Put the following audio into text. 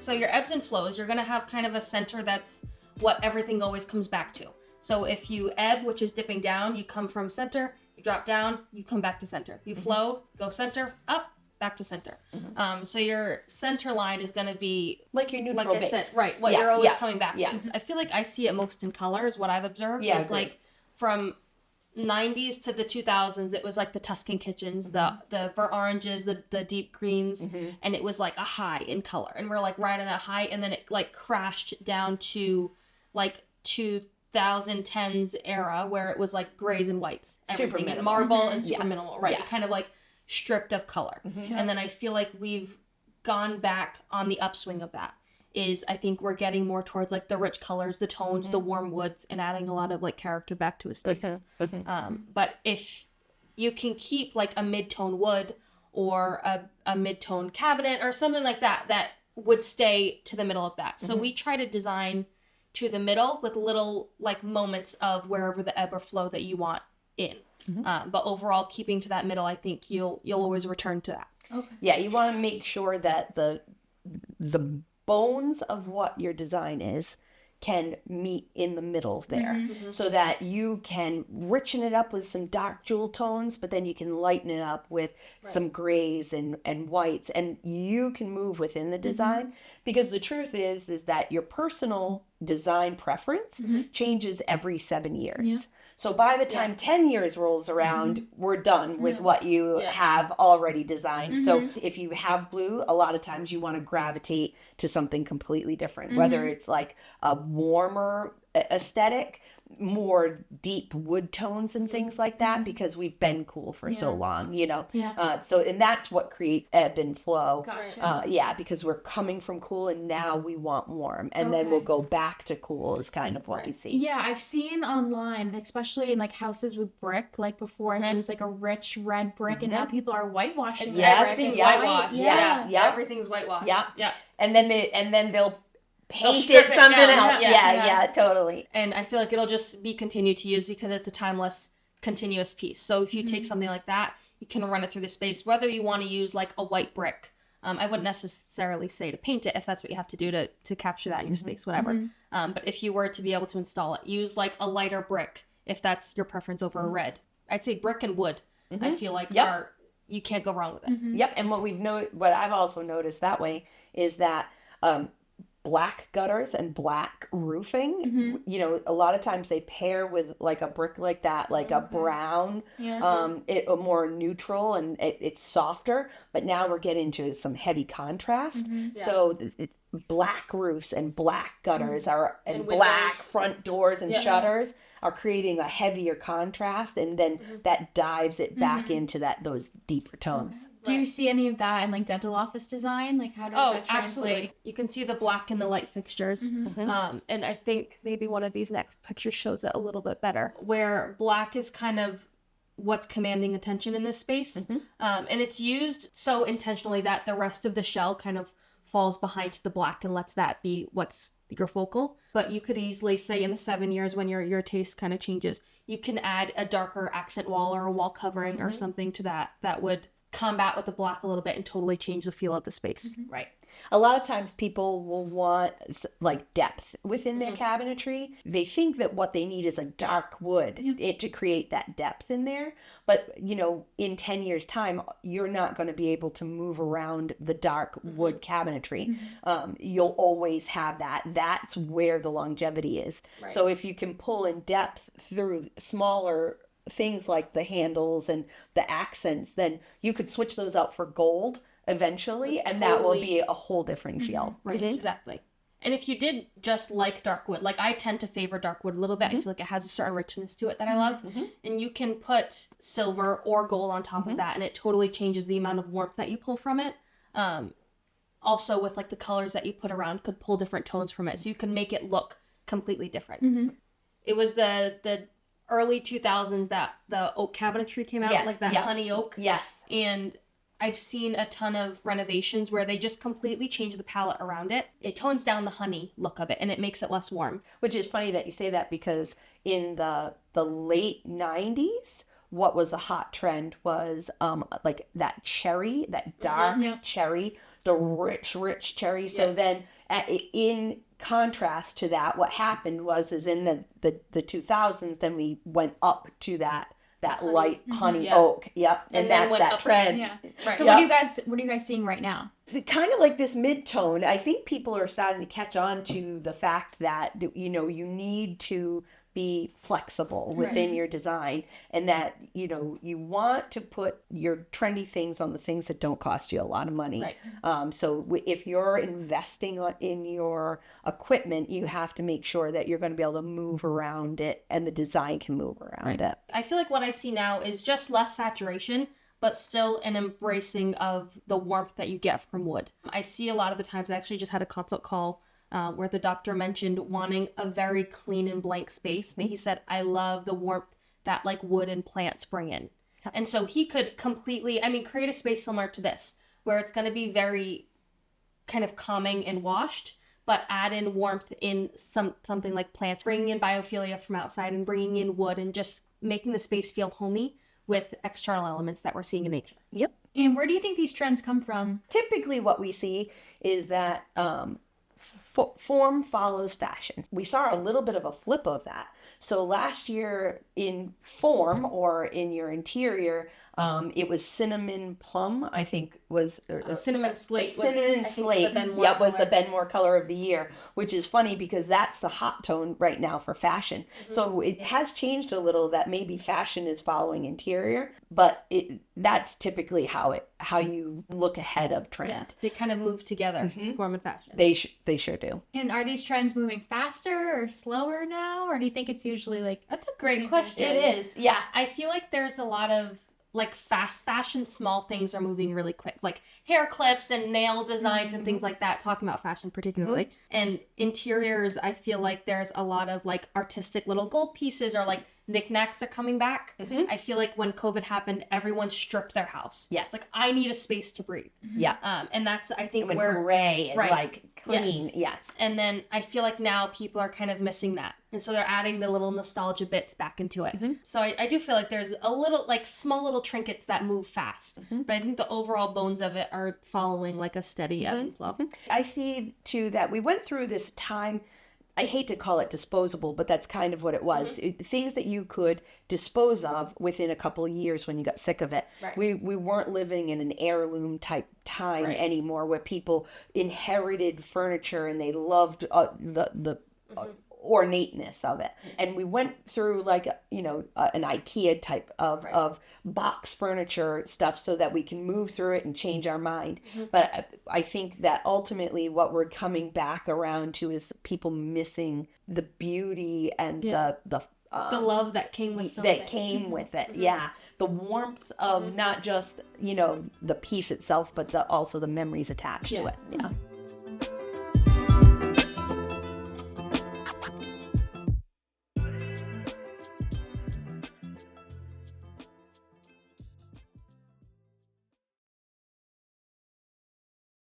So your ebbs and flows, you're going to have kind of a center that's what everything always comes back to. So if you ebb, which is dipping down, you come from center, you drop down, you come back to center. You flow, go center, up, back to center. So your center line is going to be like your neutral base. Said, right, what you're always coming back to. I feel like I see it most in colors. What I've observed is like from 90s to the 2000s, it was like the Tuscan kitchens, the burnt oranges, the deep greens, and it was like a high in color. And we're like riding that high, and then it like crashed down to like 2010s era where it was like grays and whites, everything in marble and super minimal, right? Kind of like stripped of color. And then I feel like we've gone back on the upswing of that. I think we're getting more towards like the rich colors, the tones, the warm woods, and adding a lot of like character back to a space. But if you can keep like a mid-tone wood or a mid-tone cabinet or something like that, that would stay to the middle of that. So we try to design to the middle with little like moments of wherever the ebb or flow that you want in. But overall, keeping to that middle, I think you'll always return to that. Okay. Yeah, you want to make sure that the bones of what your design is can meet in the middle there, so that you can richen it up with some dark jewel tones, but then you can lighten it up with some grays and whites, and you can move within the design, because the truth is that your personal design preference changes every 7 years. So by the time 10 years rolls around, we're done with what you have already designed. So if you have blue, a lot of times you want to gravitate to something completely different, whether it's like a warmer aesthetic, more deep wood tones and things like that, because we've been cool for so long, you know. So, and that's what creates ebb and flow. Because we're coming from cool and now we want warm, and then we'll go back to cool is kind of what we see. Yeah, I've seen online, especially in like houses with brick, like before it was like a rich red brick, and now people are whitewashing everything's whitewashed. Everything's whitewashed. And then they'll paint it something else. Yeah, totally. And I feel like it'll just be continued to use because it's a timeless, continuous piece. So if you take something like that, you can run it through the space, whether you want to use like a white brick. I wouldn't necessarily say to paint it if that's what you have to do to capture that in your space, whatever. But if you were to be able to install it, use like a lighter brick if that's your preference over a red. I'd say brick and wood. I feel like you can't go wrong with it. And what I've also noticed that way is that black gutters and black roofing, you know, a lot of times they pair with like a brick like that, like a brown, a more neutral, and it's softer, but now we're getting into some heavy contrast. So black roofs and black gutters and black front doors and shutters are creating a heavier contrast, and then that dives it back into those deeper tones. Do you see any of that in like dental office design? Like how does that translate? Absolutely. You can see the black in the light fixtures. And I think maybe one of these next pictures shows it a little bit better, where black is kind of what's commanding attention in this space. And it's used so intentionally that the rest of the shell kind of falls behind the black and lets that be what's your focal. But you could easily say in the 7 years when your taste kind of changes, you can add a darker accent wall or a wall covering or something to that would combat with the black a little bit and totally change the feel of the space. Right. A lot of times people will want like depth within their cabinetry. They think that what they need is a dark wood to create that depth in there. But, you know, in 10 years time, you're not going to be able to move around the dark wood cabinetry. You'll always have that. That's where the longevity is. Right. So if you can pull in depth through smaller things like the handles and the accents, then you could switch those out for gold eventually, and that will be a whole different feel. Right, exactly. And if you did just like dark wood, like I tend to favor dark wood a little bit. I feel like it has a certain richness to it that I love. And you can put silver or gold on top of that, and it totally changes the amount of warmth that you pull from it. Also with like the colors that you put around could pull different tones from it, so you can make it look completely different. It was the early 2000s that the oak cabinetry came out, like that honey oak. And I've seen a ton of renovations where they just completely change the palette around it. It tones down the honey look of it, and it makes it less warm. Which is funny that you say that, because in the late 90s, what was a hot trend was like that cherry, that dark cherry the rich cherry. So then in contrast to that, what happened was in the 2000s, then we went up to that light honey oak. Yep. And that's that trend. Yeah. Right. So what are you guys seeing right now? Kind of like this mid-tone. I think people are starting to catch on to the fact that, you know, you need to be flexible within your design, and that, you know, you want to put your trendy things on the things that don't cost you a lot of money. Right. So if you're investing in your equipment, you have to make sure that you're going to be able to move around it, and the design can move around it. I feel like what I see now is just less saturation, but still an embracing of the warmth that you get from wood. I see a lot of the times, I actually just had a consult call where the doctor mentioned wanting a very clean and blank space. But he said, I love the warmth that like wood and plants bring in. And so he could completely, create a space similar to this, where it's going to be very kind of calming and washed, but add in warmth in something like plants, bringing in biophilia from outside and bringing in wood and just making the space feel homey with external elements that we're seeing in nature. Yep. And where do you think these trends come from? Typically what we see is that form follows fashion. We saw a little bit of a flip of that. So last year in form, or in your interior, it was cinnamon plum, I think was... cinnamon slate. Cinnamon slate, was the Benmore color of the year, which is funny because that's the hot tone right now for fashion. Mm-hmm. So it has changed a little, that maybe fashion is following interior, but that's typically how you look ahead of trend. Yeah, they kind of move together, form and fashion. They sure do. And are these trends moving faster or slower now, or do you think it's usually like... That's a great question. It is, yeah. I feel like there's a lot of like fast fashion, small things are moving really quick, like hair clips and nail designs and things like that, talking about fashion particularly. And interiors, I feel like there's a lot of like artistic little gold pieces, or like knickknacks are coming back. I feel like when COVID happened, everyone stripped their house. Yes. Like, I need a space to breathe. Yeah. And that's, I think, where gray and like clean. Yes. And then I feel like now people are kind of missing that. And so they're adding the little nostalgia bits back into it. So I do feel like there's a little, like, small little trinkets that move fast. But I think the overall bones of it are following like a steady ebb and flow. I see too that we went through this time, I hate to call it disposable, but that's kind of what it was. Things that you could dispose of within a couple of years when you got sick of it. Right. We weren't living in an heirloom type time anymore, where people inherited furniture and they loved the ornateness of it. And we went through like, an IKEA type of box furniture stuff so that we can move through it and change our mind. But I think that ultimately what we're coming back around to is people missing the beauty and the love that came with it. Yeah. The warmth of not just, the piece itself, but also the memories attached to it. Yeah.